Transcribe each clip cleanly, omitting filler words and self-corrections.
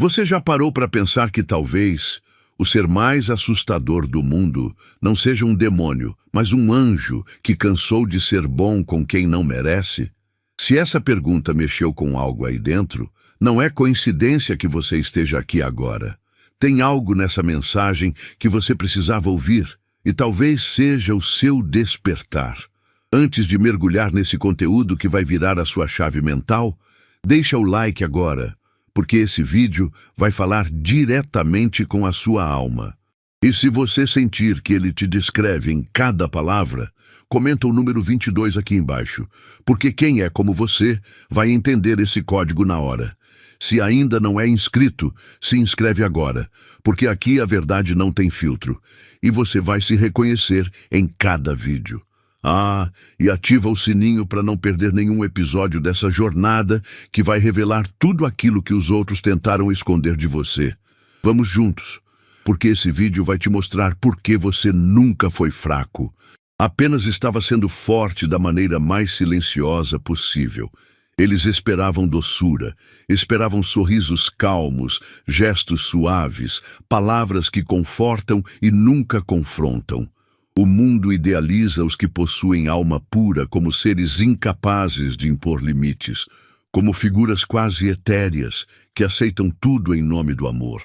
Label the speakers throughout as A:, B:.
A: Você já parou para pensar que talvez o ser mais assustador do mundo não seja um demônio, mas um anjo que cansou de ser bom com quem não merece? Se essa pergunta mexeu com algo aí dentro, não é coincidência que você esteja aqui agora. Tem algo nessa mensagem que você precisava ouvir, e talvez seja o seu despertar. Antes de mergulhar nesse conteúdo que vai virar a sua chave mental, deixa o like agora, porque esse vídeo vai falar diretamente com a sua alma. E se você sentir que ele te descreve em cada palavra, comenta o número 22 aqui embaixo, porque quem é como você vai entender esse código na hora. Se ainda não é inscrito, se inscreve agora, porque aqui a verdade não tem filtro, e você vai se reconhecer em cada vídeo. E ativa o sininho para não perder nenhum episódio dessa jornada que vai revelar tudo aquilo que os outros tentaram esconder de você. Vamos juntos, porque esse vídeo vai te mostrar por que você nunca foi fraco. Apenas estava sendo forte da maneira mais silenciosa possível. Eles esperavam doçura, esperavam sorrisos calmos, gestos suaves, palavras que confortam e nunca confrontam. O mundo idealiza os que possuem alma pura como seres incapazes de impor limites, como figuras quase etéreas que aceitam tudo em nome do amor.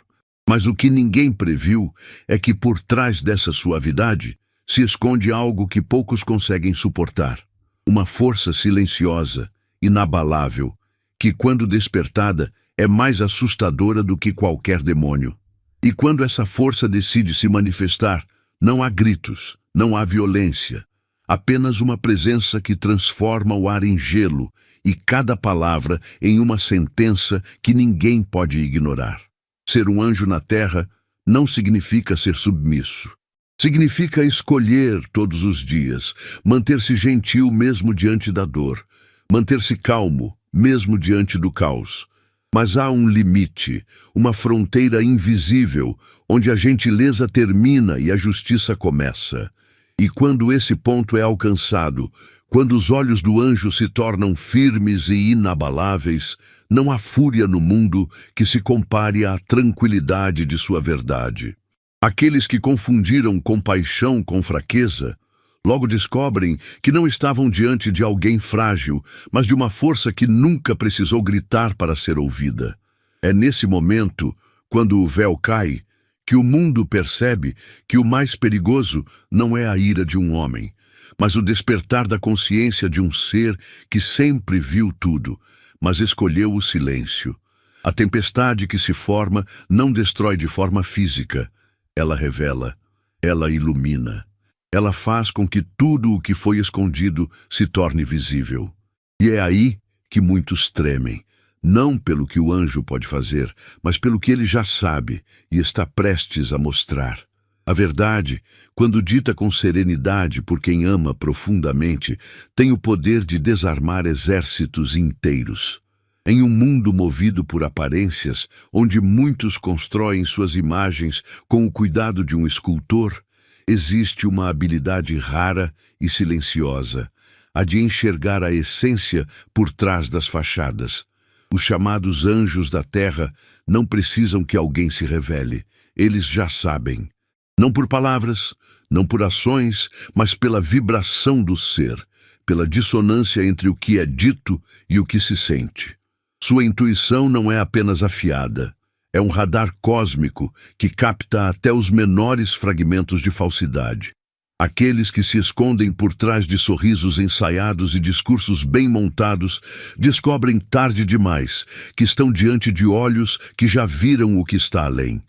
A: Mas o que ninguém previu é que por trás dessa suavidade se esconde algo que poucos conseguem suportar. Uma força silenciosa, inabalável, que quando despertada é mais assustadora do que qualquer demônio. E quando essa força decide se manifestar, não há gritos, não há violência, apenas uma presença que transforma o ar em gelo e cada palavra em uma sentença que ninguém pode ignorar. Ser um anjo na terra não significa ser submisso. Significa escolher todos os dias, manter-se gentil mesmo diante da dor, manter-se calmo mesmo diante do caos. Mas há um limite, uma fronteira invisível, onde a gentileza termina e a justiça começa. E quando esse ponto é alcançado, quando os olhos do anjo se tornam firmes e inabaláveis, não há fúria no mundo que se compare à tranquilidade de sua verdade. Aqueles que confundiram compaixão com fraqueza, logo descobrem que não estavam diante de alguém frágil, mas de uma força que nunca precisou gritar para ser ouvida. É nesse momento, quando o véu cai, que o mundo percebe que o mais perigoso não é a ira de um homem, mas o despertar da consciência de um ser que sempre viu tudo, mas escolheu o silêncio. A tempestade que se forma não destrói de forma física, ela revela, ela ilumina. Ela faz com que tudo o que foi escondido se torne visível. E é aí que muitos tremem, não pelo que o anjo pode fazer, mas pelo que ele já sabe e está prestes a mostrar. A verdade, quando dita com serenidade por quem ama profundamente, tem o poder de desarmar exércitos inteiros. Em um mundo movido por aparências, onde muitos constroem suas imagens com o cuidado de um escultor, existe uma habilidade rara e silenciosa, a de enxergar a essência por trás das fachadas. Os chamados anjos da terra não precisam que alguém se revele, eles já sabem. Não por palavras, não por ações, mas pela vibração do ser, pela dissonância entre o que é dito e o que se sente. Sua intuição não é apenas afiada. É um radar cósmico que capta até os menores fragmentos de falsidade. Aqueles que se escondem por trás de sorrisos ensaiados e discursos bem montados descobrem tarde demais que estão diante de olhos que já viram o que está além.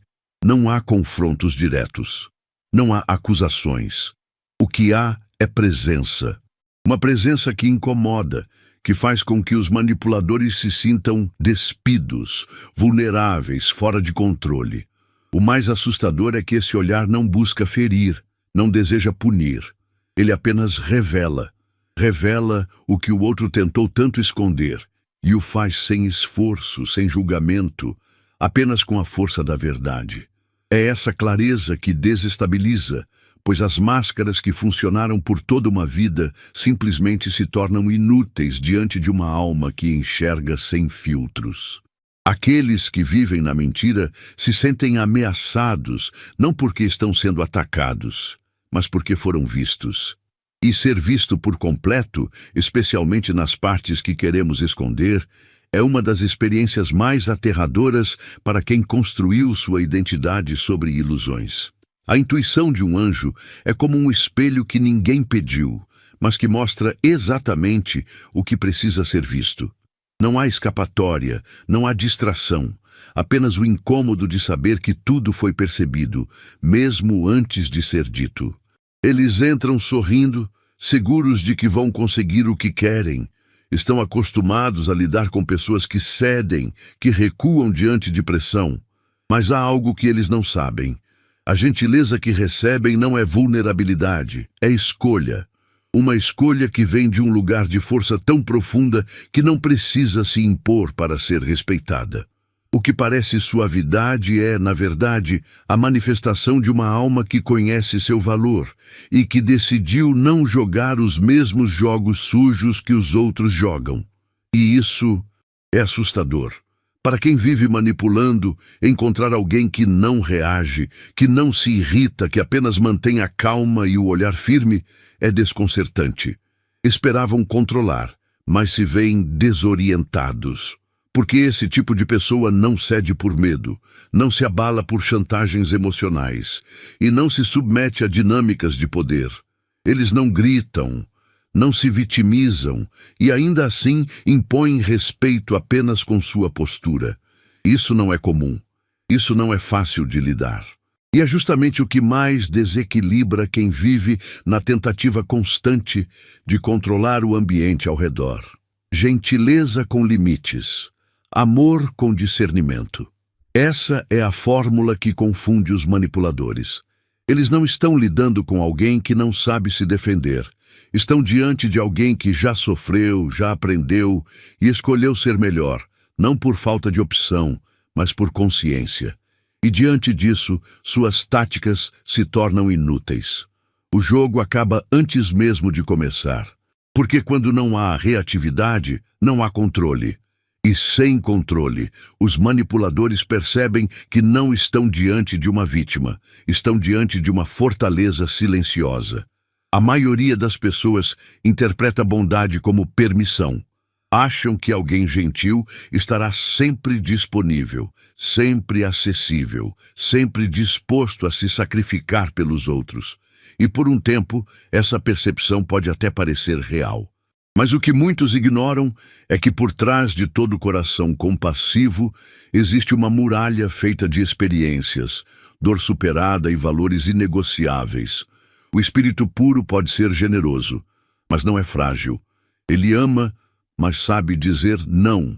A: Não há confrontos diretos. Não há acusações. O que há é presença. Uma presença que incomoda, que faz com que os manipuladores se sintam despidos, vulneráveis, fora de controle. O mais assustador é que esse olhar não busca ferir, não deseja punir. Ele apenas revela. Revela o que o outro tentou tanto esconder, e o faz sem esforço, sem julgamento, apenas com a força da verdade. É essa clareza que desestabiliza, pois as máscaras que funcionaram por toda uma vida simplesmente se tornam inúteis diante de uma alma que enxerga sem filtros. Aqueles que vivem na mentira se sentem ameaçados, não porque estão sendo atacados, mas porque foram vistos. E ser visto por completo, especialmente nas partes que queremos esconder, é uma das experiências mais aterradoras para quem construiu sua identidade sobre ilusões. A intuição de um anjo é como um espelho que ninguém pediu, mas que mostra exatamente o que precisa ser visto. Não há escapatória, não há distração, apenas o incômodo de saber que tudo foi percebido, mesmo antes de ser dito. Eles entram sorrindo, seguros de que vão conseguir o que querem. Estão acostumados a lidar com pessoas que cedem, que recuam diante de pressão. Mas há algo que eles não sabem. A gentileza que recebem não é vulnerabilidade, é escolha. Uma escolha que vem de um lugar de força tão profunda que não precisa se impor para ser respeitada. O que parece suavidade é, na verdade, a manifestação de uma alma que conhece seu valor e que decidiu não jogar os mesmos jogos sujos que os outros jogam. E isso é assustador. Para quem vive manipulando, encontrar alguém que não reage, que não se irrita, que apenas mantém a calma e o olhar firme, é desconcertante. Esperavam controlar, mas se veem desorientados. Porque esse tipo de pessoa não cede por medo, não se abala por chantagens emocionais e não se submete a dinâmicas de poder. Eles não gritam, não se vitimizam e ainda assim impõem respeito apenas com sua postura. Isso não é comum. Isso não é fácil de lidar. E é justamente o que mais desequilibra quem vive na tentativa constante de controlar o ambiente ao redor. Gentileza com limites. Amor com discernimento. Essa é a fórmula que confunde os manipuladores. Eles não estão lidando com alguém que não sabe se defender. Estão diante de alguém que já sofreu, já aprendeu e escolheu ser melhor, não por falta de opção, mas por consciência. E diante disso, suas táticas se tornam inúteis. O jogo acaba antes mesmo de começar. Porque quando não há reatividade, não há controle. E sem controle, os manipuladores percebem que não estão diante de uma vítima, estão diante de uma fortaleza silenciosa. A maioria das pessoas interpreta a bondade como permissão. Acham que alguém gentil estará sempre disponível, sempre acessível, sempre disposto a se sacrificar pelos outros. E por um tempo, essa percepção pode até parecer real. Mas o que muitos ignoram é que por trás de todo coração compassivo existe uma muralha feita de experiências, dor superada e valores inegociáveis. O espírito puro pode ser generoso, mas não é frágil. Ele ama, mas sabe dizer não.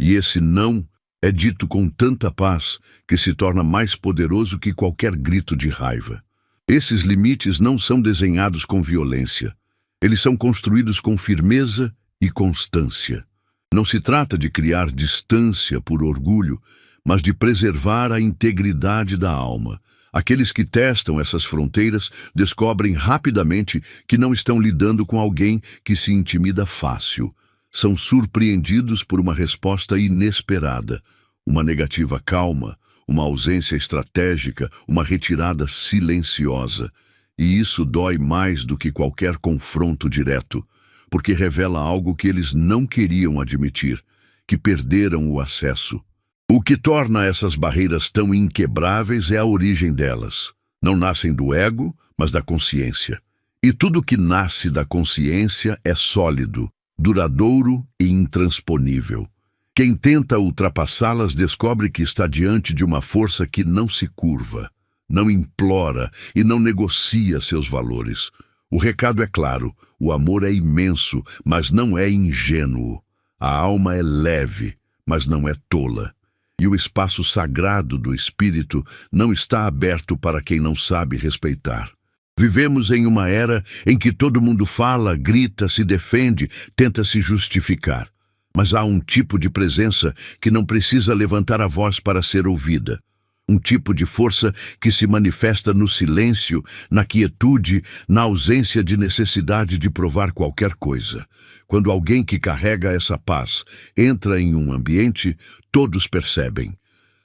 A: E esse não é dito com tanta paz que se torna mais poderoso que qualquer grito de raiva. Esses limites não são desenhados com violência. Eles são construídos com firmeza e constância. Não se trata de criar distância por orgulho, mas de preservar a integridade da alma. Aqueles que testam essas fronteiras descobrem rapidamente que não estão lidando com alguém que se intimida fácil. São surpreendidos por uma resposta inesperada, uma negativa calma, uma ausência estratégica, uma retirada silenciosa. E isso dói mais do que qualquer confronto direto, porque revela algo que eles não queriam admitir, que perderam o acesso. O que torna essas barreiras tão inquebráveis é a origem delas. Não nascem do ego, mas da consciência. E tudo que nasce da consciência é sólido, duradouro e intransponível. Quem tenta ultrapassá-las descobre que está diante de uma força que não se curva, não implora e não negocia seus valores. O recado é claro, o amor é imenso, mas não é ingênuo. A alma é leve, mas não é tola. E o espaço sagrado do espírito não está aberto para quem não sabe respeitar. Vivemos em uma era em que todo mundo fala, grita, se defende, tenta se justificar. Mas há um tipo de presença que não precisa levantar a voz para ser ouvida. Um tipo de força que se manifesta no silêncio, na quietude, na ausência de necessidade de provar qualquer coisa. Quando alguém que carrega essa paz entra em um ambiente, todos percebem.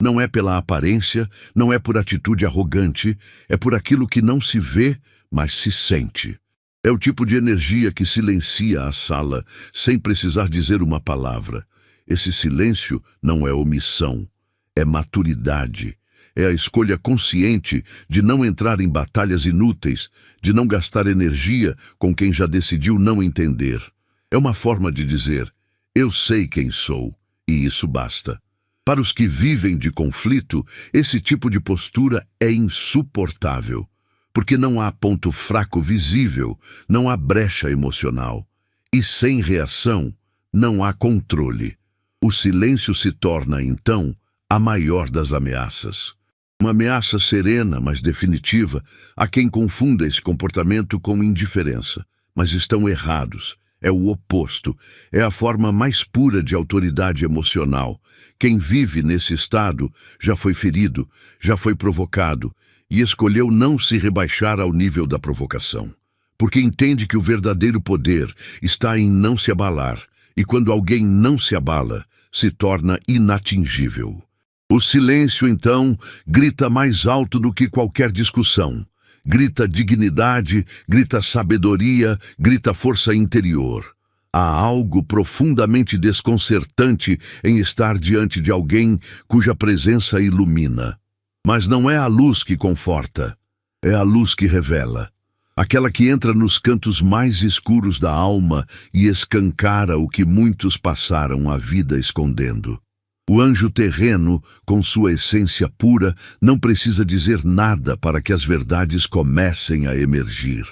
A: Não é pela aparência, não é por atitude arrogante, é por aquilo que não se vê, mas se sente. É o tipo de energia que silencia a sala, sem precisar dizer uma palavra. Esse silêncio não é omissão, é maturidade. É a escolha consciente de não entrar em batalhas inúteis, de não gastar energia com quem já decidiu não entender. É uma forma de dizer, eu sei quem sou, e isso basta. Para os que vivem de conflito, esse tipo de postura é insuportável, porque não há ponto fraco visível, não há brecha emocional. E sem reação, não há controle. O silêncio se torna, então, a maior das ameaças. Uma ameaça serena, mas definitiva, a quem confunda esse comportamento com indiferença. Mas estão errados. É o oposto. É a forma mais pura de autoridade emocional. Quem vive nesse estado já foi ferido, já foi provocado e escolheu não se rebaixar ao nível da provocação. Porque entende que o verdadeiro poder está em não se abalar. E quando alguém não se abala, se torna inatingível. O silêncio, então, grita mais alto do que qualquer discussão. Grita dignidade, grita sabedoria, grita força interior. Há algo profundamente desconcertante em estar diante de alguém cuja presença ilumina. Mas não é a luz que conforta, é a luz que revela. Aquela que entra nos cantos mais escuros da alma e escancara o que muitos passaram a vida escondendo. O anjo terreno, com sua essência pura, não precisa dizer nada para que as verdades comecem a emergir.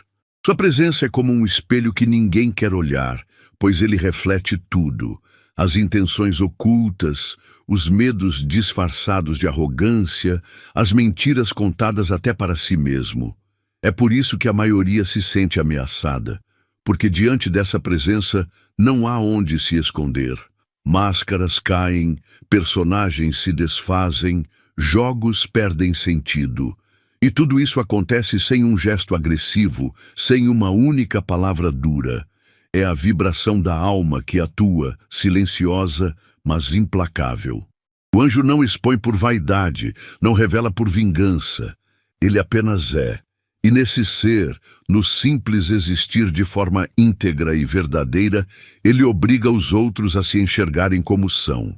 A: Sua presença é como um espelho que ninguém quer olhar, pois ele reflete tudo: as intenções ocultas, os medos disfarçados de arrogância, as mentiras contadas até para si mesmo. É por isso que a maioria se sente ameaçada, porque diante dessa presença não há onde se esconder. Máscaras caem, personagens se desfazem, jogos perdem sentido. E tudo isso acontece sem um gesto agressivo, sem uma única palavra dura. É a vibração da alma que atua, silenciosa, mas implacável. O anjo não expõe por vaidade, não revela por vingança. Ele apenas é. E nesse ser, no simples existir de forma íntegra e verdadeira, ele obriga os outros a se enxergarem como são.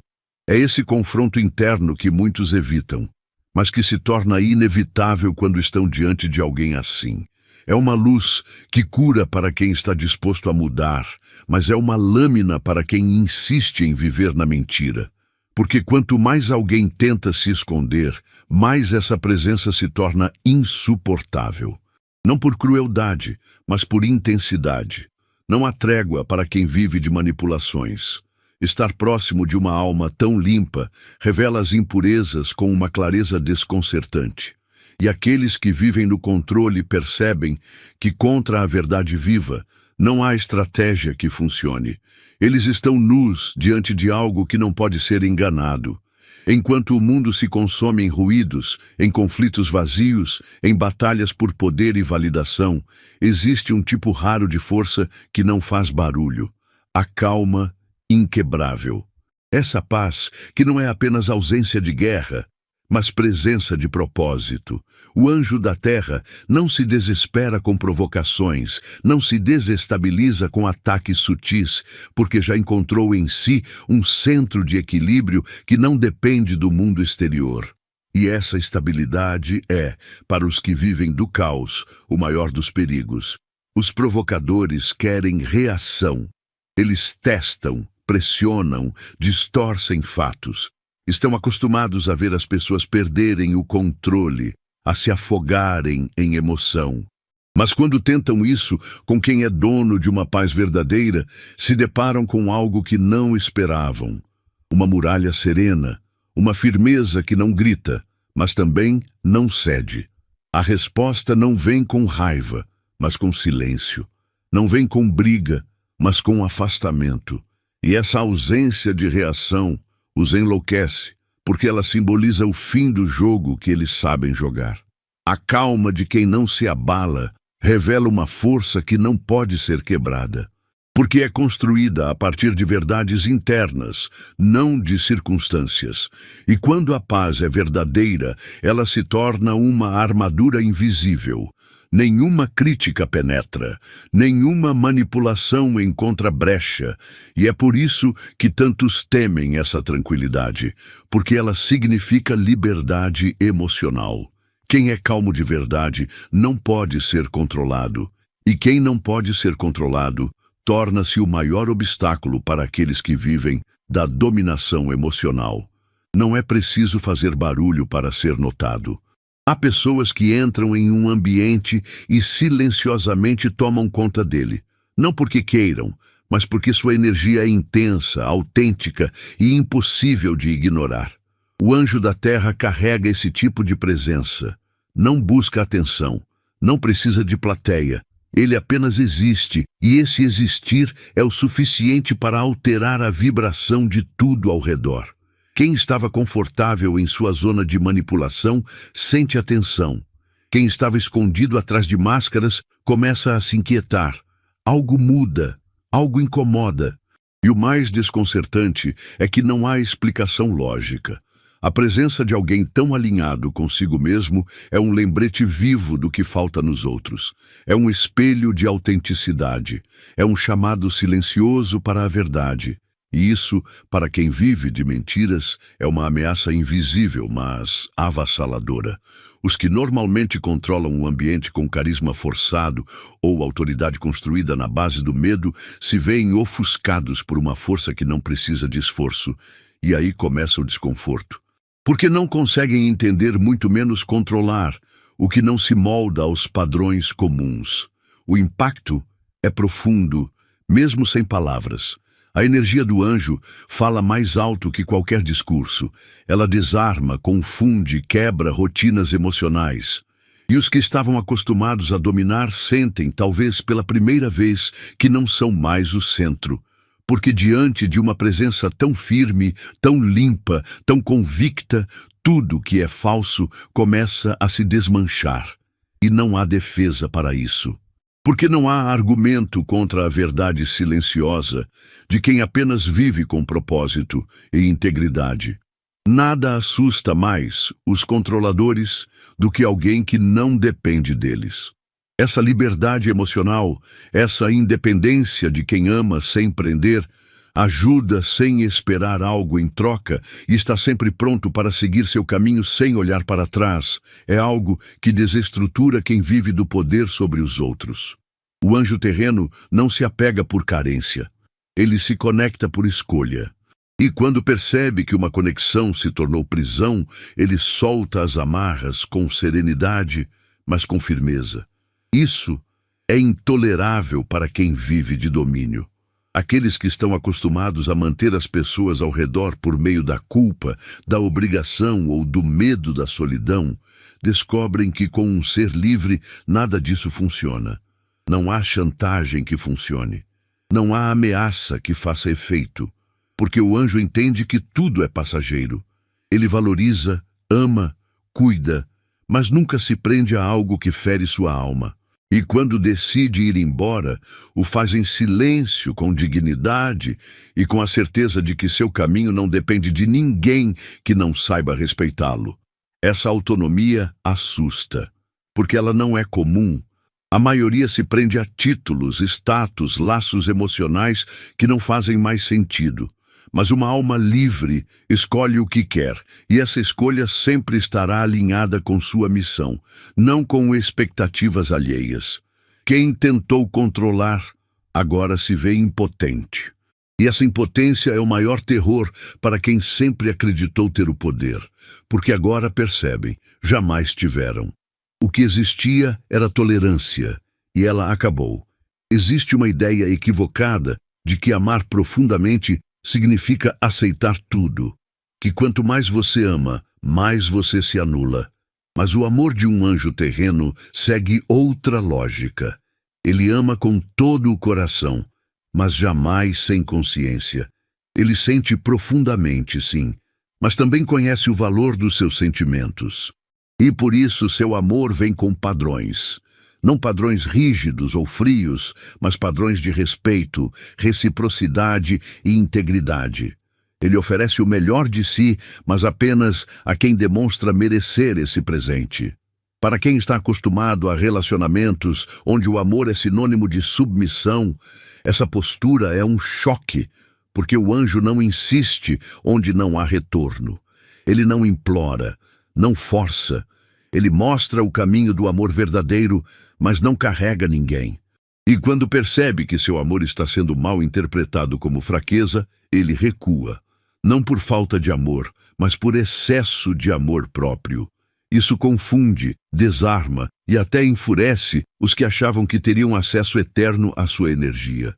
A: É esse confronto interno que muitos evitam, mas que se torna inevitável quando estão diante de alguém assim. É uma luz que cura para quem está disposto a mudar, mas é uma lâmina para quem insiste em viver na mentira. Porque quanto mais alguém tenta se esconder, mais essa presença se torna insuportável. Não por crueldade, mas por intensidade. Não há trégua para quem vive de manipulações. Estar próximo de uma alma tão limpa revela as impurezas com uma clareza desconcertante. E aqueles que vivem no controle percebem que contra a verdade viva não há estratégia que funcione. Eles estão nus diante de algo que não pode ser enganado. Enquanto o mundo se consome em ruídos, em conflitos vazios, em batalhas por poder e validação, existe um tipo raro de força que não faz barulho. A calma inquebrável. Essa paz que não é apenas ausência de guerra, mas presença de propósito. O anjo da terra não se desespera com provocações, não se desestabiliza com ataques sutis, porque já encontrou em si um centro de equilíbrio que não depende do mundo exterior. E essa estabilidade é, para os que vivem do caos, o maior dos perigos. Os provocadores querem reação. Eles testam, pressionam, distorcem fatos. Estão acostumados a ver as pessoas perderem o controle, a se afogarem em emoção. Mas quando tentam isso com quem é dono de uma paz verdadeira, se deparam com algo que não esperavam. Uma muralha serena, uma firmeza que não grita, mas também não cede. A resposta não vem com raiva, mas com silêncio. Não vem com briga, mas com afastamento. E essa ausência de reação os enlouquece, porque ela simboliza o fim do jogo que eles sabem jogar. A calma de quem não se abala revela uma força que não pode ser quebrada, porque é construída a partir de verdades internas, não de circunstâncias. E quando a paz é verdadeira, ela se torna uma armadura invisível. Nenhuma crítica penetra, nenhuma manipulação encontra brecha, e é por isso que tantos temem essa tranquilidade, porque ela significa liberdade emocional. Quem é calmo de verdade não pode ser controlado, e quem não pode ser controlado torna-se o maior obstáculo para aqueles que vivem da dominação emocional. Não é preciso fazer barulho para ser notado. Há pessoas que entram em um ambiente e silenciosamente tomam conta dele, não porque queiram, mas porque sua energia é intensa, autêntica e impossível de ignorar. O anjo da terra carrega esse tipo de presença. Não busca atenção, não precisa de plateia. Ele apenas existe, e esse existir é o suficiente para alterar a vibração de tudo ao redor. Quem estava confortável em sua zona de manipulação sente a tensão. Quem estava escondido atrás de máscaras começa a se inquietar. Algo muda, algo incomoda. E o mais desconcertante é que não há explicação lógica. A presença de alguém tão alinhado consigo mesmo é um lembrete vivo do que falta nos outros. É um espelho de autenticidade. É um chamado silencioso para a verdade. E isso, para quem vive de mentiras, é uma ameaça invisível, mas avassaladora. Os que normalmente controlam o ambiente com carisma forçado ou autoridade construída na base do medo se veem ofuscados por uma força que não precisa de esforço. E aí começa o desconforto. Porque não conseguem entender, muito menos controlar, o que não se molda aos padrões comuns. O impacto é profundo, mesmo sem palavras. A energia do anjo fala mais alto que qualquer discurso. Ela desarma, confunde, quebra rotinas emocionais. E os que estavam acostumados a dominar sentem, talvez pela primeira vez, que não são mais o centro. Porque diante de uma presença tão firme, tão limpa, tão convicta, tudo que é falso começa a se desmanchar. E não há defesa para isso. Porque não há argumento contra a verdade silenciosa de quem apenas vive com propósito e integridade. Nada assusta mais os controladores do que alguém que não depende deles. Essa liberdade emocional, essa independência de quem ama sem prender, ajuda sem esperar algo em troca e está sempre pronto para seguir seu caminho sem olhar para trás, é algo que desestrutura quem vive do poder sobre os outros. O anjo terreno não se apega por carência. Ele se conecta por escolha. E quando percebe que uma conexão se tornou prisão, ele solta as amarras com serenidade, mas com firmeza. Isso é intolerável para quem vive de domínio. Aqueles que estão acostumados a manter as pessoas ao redor por meio da culpa, da obrigação ou do medo da solidão, descobrem que com um ser livre nada disso funciona. Não há chantagem que funcione. Não há ameaça que faça efeito, porque o anjo entende que tudo é passageiro. Ele valoriza, ama, cuida, mas nunca se prende a algo que fere sua alma. E quando decide ir embora, o faz em silêncio, com dignidade e com a certeza de que seu caminho não depende de ninguém que não saiba respeitá-lo. Essa autonomia assusta, porque ela não é comum. A maioria se prende a títulos, status, laços emocionais que não fazem mais sentido. Mas uma alma livre escolhe o que quer, e essa escolha sempre estará alinhada com sua missão, não com expectativas alheias. Quem tentou controlar, agora se vê impotente. E essa impotência é o maior terror para quem sempre acreditou ter o poder, porque agora percebem, jamais tiveram. O que existia era tolerância, e ela acabou. Existe uma ideia equivocada de que amar profundamente significa aceitar tudo, que quanto mais você ama, mais você se anula. Mas o amor de um anjo terreno segue outra lógica. Ele ama com todo o coração, mas jamais sem consciência. Ele sente profundamente, sim, mas também conhece o valor dos seus sentimentos. E por isso seu amor vem com padrões. Não padrões rígidos ou frios, mas padrões de respeito, reciprocidade e integridade. Ele oferece o melhor de si, mas apenas a quem demonstra merecer esse presente. Para quem está acostumado a relacionamentos onde o amor é sinônimo de submissão, essa postura é um choque, porque o anjo não insiste onde não há retorno. Ele não implora, não força. Ele mostra o caminho do amor verdadeiro, mas não carrega ninguém. E quando percebe que seu amor está sendo mal interpretado como fraqueza, ele recua. Não por falta de amor, mas por excesso de amor próprio. Isso confunde, desarma e até enfurece os que achavam que teriam acesso eterno à sua energia.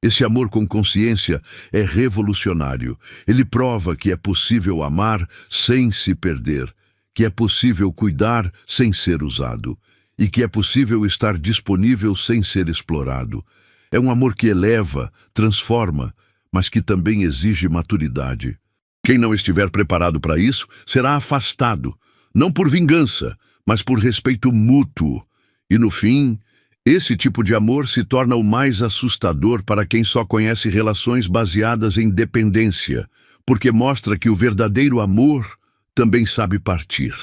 A: Esse amor com consciência é revolucionário. Ele prova que é possível amar sem se perder, que é possível cuidar sem ser usado, e que é possível estar disponível sem ser explorado. É um amor que eleva, transforma, mas que também exige maturidade. Quem não estiver preparado para isso será afastado, não por vingança, mas por respeito mútuo. E no fim, esse tipo de amor se torna o mais assustador para quem só conhece relações baseadas em dependência, porque mostra que o verdadeiro amor também sabe partir.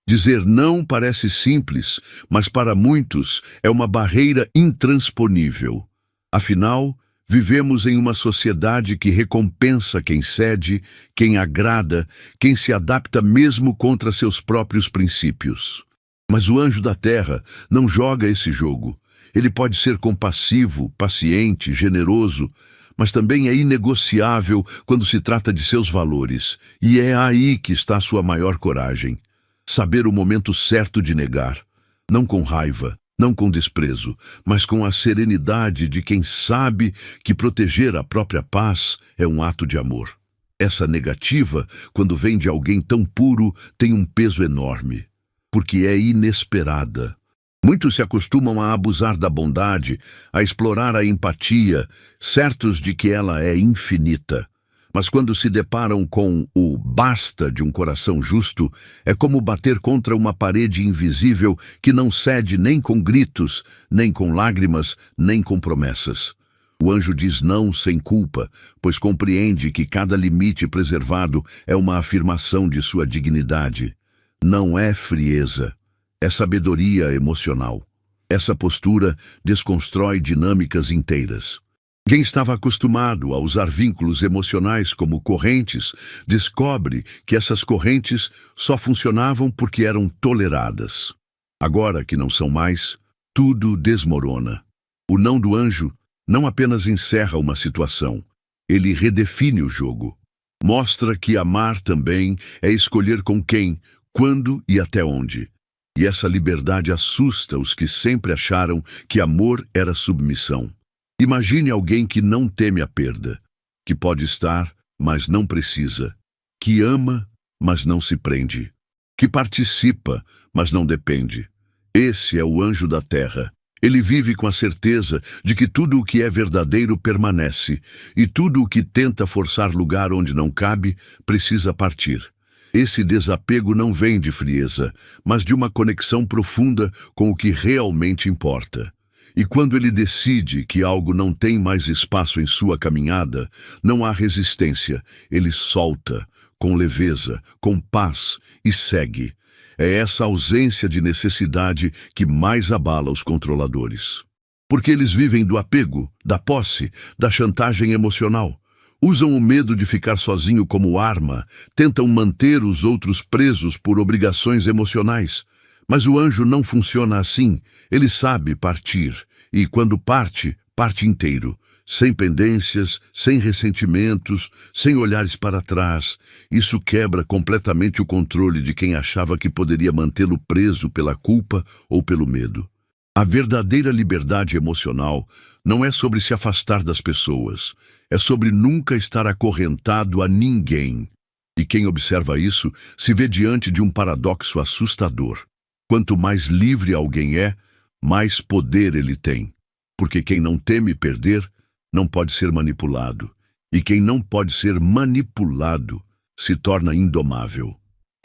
A: Dizer não parece simples, mas para muitos é uma barreira intransponível. Afinal, vivemos em uma sociedade que recompensa quem cede, quem agrada, quem se adapta mesmo contra seus próprios princípios. Mas o anjo da terra não joga esse jogo. Ele pode ser compassivo, paciente, generoso, mas também é inegociável quando se trata de seus valores. E é aí que está sua maior coragem. Saber o momento certo de negar, não com raiva, não com desprezo, mas com a serenidade de quem sabe que proteger a própria paz é um ato de amor. Essa negativa, quando vem de alguém tão puro, tem um peso enorme, porque é inesperada. Muitos se acostumam a abusar da bondade, a explorar a empatia, certos de que ela é infinita. Mas quando se deparam com o basta de um coração justo, é como bater contra uma parede invisível que não cede nem com gritos, nem com lágrimas, nem com promessas. O anjo diz não sem culpa, pois compreende que cada limite preservado é uma afirmação de sua dignidade. Não é frieza, é sabedoria emocional. Essa postura desconstrói dinâmicas inteiras. Quem estava acostumado a usar vínculos emocionais como correntes, descobre que essas correntes só funcionavam porque eram toleradas. Agora que não são mais, tudo desmorona. O não do anjo não apenas encerra uma situação, ele redefine o jogo. Mostra que amar também é escolher com quem, quando e até onde. E essa liberdade assusta os que sempre acharam que amor era submissão. Imagine alguém que não teme a perda, que pode estar, mas não precisa, que ama, mas não se prende, que participa, mas não depende. Esse é o anjo da terra. Ele vive com a certeza de que tudo o que é verdadeiro permanece, e tudo o que tenta forçar lugar onde não cabe precisa partir. Esse desapego não vem de frieza, mas de uma conexão profunda com o que realmente importa. E quando ele decide que algo não tem mais espaço em sua caminhada, não há resistência, ele solta, com leveza, com paz e segue. É essa ausência de necessidade que mais abala os controladores. Porque eles vivem do apego, da posse, da chantagem emocional. Usam o medo de ficar sozinho como arma, tentam manter os outros presos por obrigações emocionais. Mas o anjo não funciona assim, ele sabe partir, e quando parte, parte inteiro, sem pendências, sem ressentimentos, sem olhares para trás. Isso quebra completamente o controle de quem achava que poderia mantê-lo preso pela culpa ou pelo medo. A verdadeira liberdade emocional não é sobre se afastar das pessoas, é sobre nunca estar acorrentado a ninguém. E quem observa isso se vê diante de um paradoxo assustador. Quanto mais livre alguém é, mais poder ele tem. Porque quem não teme perder, não pode ser manipulado. E quem não pode ser manipulado, se torna indomável.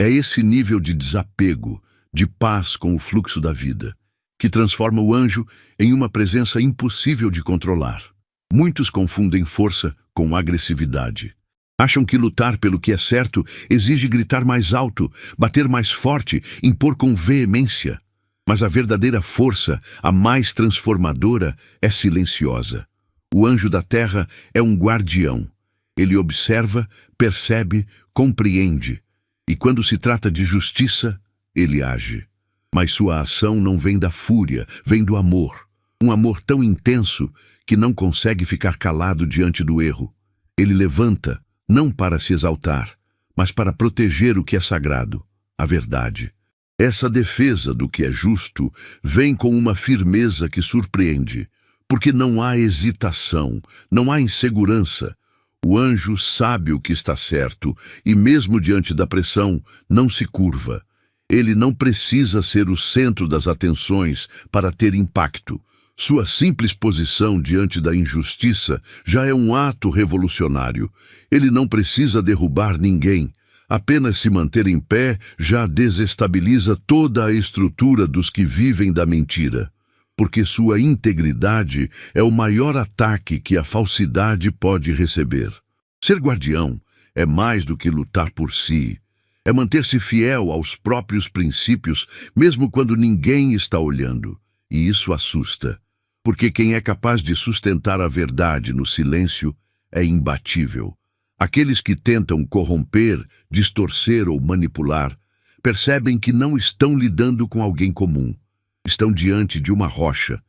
A: É esse nível de desapego, de paz com o fluxo da vida, que transforma o anjo em uma presença impossível de controlar. Muitos confundem força com agressividade. Acham que lutar pelo que é certo exige gritar mais alto, bater mais forte, impor com veemência. Mas a verdadeira força, a mais transformadora, é silenciosa. O anjo da terra é um guardião. Ele observa, percebe, compreende. E quando se trata de justiça, ele age. Mas sua ação não vem da fúria, vem do amor. Um amor tão intenso que não consegue ficar calado diante do erro. Ele levanta, não para se exaltar, mas para proteger o que é sagrado, a verdade. Essa defesa do que é justo vem com uma firmeza que surpreende, porque não há hesitação, não há insegurança. O anjo sabe o que está certo e, mesmo diante da pressão, não se curva. Ele não precisa ser o centro das atenções para ter impacto. Sua simples posição diante da injustiça já é um ato revolucionário. Ele não precisa derrubar ninguém. Apenas se manter em pé já desestabiliza toda a estrutura dos que vivem da mentira. Porque sua integridade é o maior ataque que a falsidade pode receber. Ser guardião é mais do que lutar por si. É manter-se fiel aos próprios princípios, mesmo quando ninguém está olhando. E isso assusta. Porque quem é capaz de sustentar a verdade no silêncio é imbatível. Aqueles que tentam corromper, distorcer ou manipular percebem que não estão lidando com alguém comum. Estão diante de uma rocha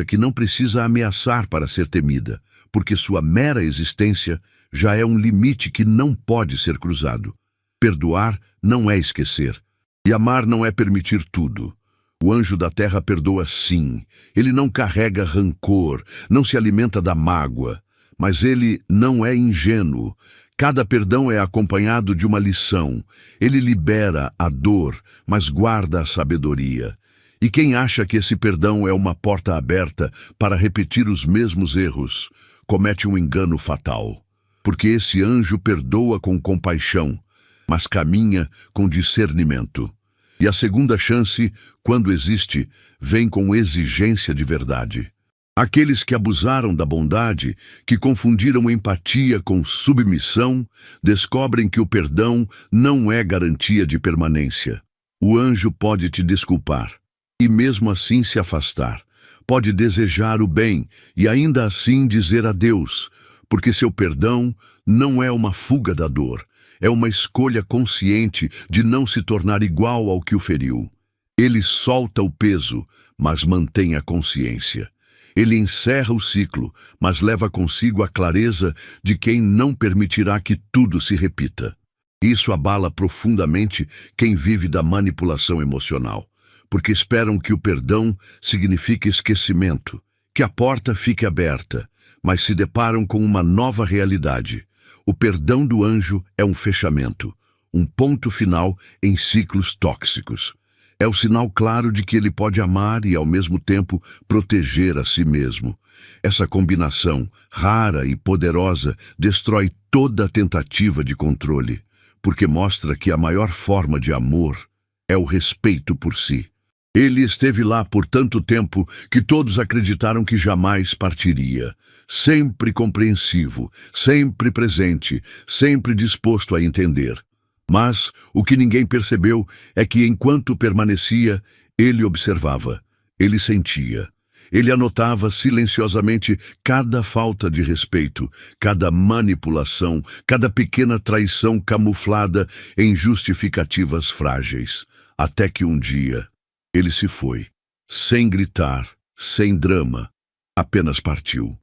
A: que não precisa ameaçar para ser temida, porque sua mera existência já é um limite que não pode ser cruzado. Perdoar não é esquecer, e amar não é permitir tudo. O anjo da terra perdoa sim. Ele não carrega rancor, não se alimenta da mágoa. Mas ele não é ingênuo. Cada perdão é acompanhado de uma lição. Ele libera a dor, mas guarda a sabedoria. E quem acha que esse perdão é uma porta aberta para repetir os mesmos erros, comete um engano fatal. Porque esse anjo perdoa com compaixão, mas caminha com discernimento. E a segunda chance, quando existe, vem com exigência de verdade. Aqueles que abusaram da bondade, que confundiram empatia com submissão, descobrem que o perdão não é garantia de permanência. O anjo pode te desculpar, e mesmo assim se afastar. Pode desejar o bem, e ainda assim dizer adeus, porque seu perdão não é uma fuga da dor. É uma escolha consciente de não se tornar igual ao que o feriu. Ele solta o peso, mas mantém a consciência. Ele encerra o ciclo, mas leva consigo a clareza de quem não permitirá que tudo se repita. Isso abala profundamente quem vive da manipulação emocional, porque esperam que o perdão signifique esquecimento, que a porta fique aberta, mas se deparam com uma nova realidade. O perdão do anjo é um fechamento, um ponto final em ciclos tóxicos. É o sinal claro de que ele pode amar e, ao mesmo tempo, proteger a si mesmo. Essa combinação, rara e poderosa, destrói toda a tentativa de controle, porque mostra que a maior forma de amor é o respeito por si. Ele esteve lá por tanto tempo que todos acreditaram que jamais partiria. Sempre compreensivo, sempre presente, sempre disposto a entender. Mas o que ninguém percebeu é que, enquanto permanecia, ele observava, ele sentia. Ele anotava silenciosamente cada falta de respeito, cada manipulação, cada pequena traição camuflada em justificativas frágeis. Até que um dia ele se foi, sem gritar, sem drama, apenas partiu.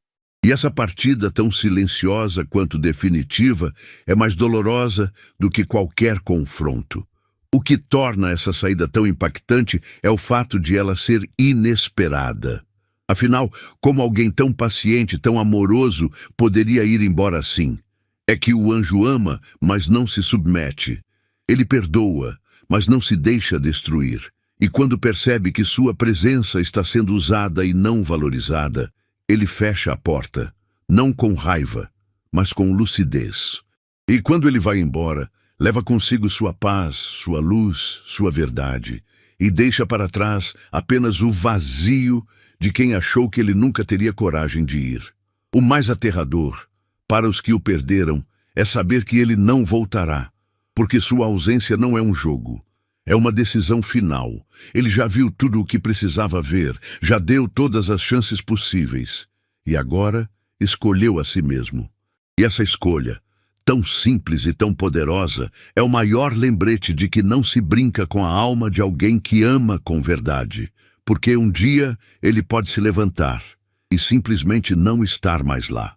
A: E essa partida, tão silenciosa quanto definitiva, é mais dolorosa do que qualquer confronto. O que torna essa saída tão impactante é o fato de ela ser inesperada. Afinal, como alguém tão paciente, tão amoroso, poderia ir embora assim? É que o anjo ama, mas não se submete. Ele perdoa, mas não se deixa destruir. E quando percebe que sua presença está sendo usada e não valorizada, ele fecha a porta, não com raiva, mas com lucidez. E quando ele vai embora, leva consigo sua paz, sua luz, sua verdade, e deixa para trás apenas o vazio de quem achou que ele nunca teria coragem de ir. O mais aterrador, para os que o perderam, é saber que ele não voltará, porque sua ausência não é um jogo. É uma decisão final. Ele já viu tudo o que precisava ver, já deu todas as chances possíveis. E agora escolheu a si mesmo. E essa escolha, tão simples e tão poderosa, é o maior lembrete de que não se brinca com a alma de alguém que ama com verdade, porque um dia ele pode se levantar e simplesmente não estar mais lá.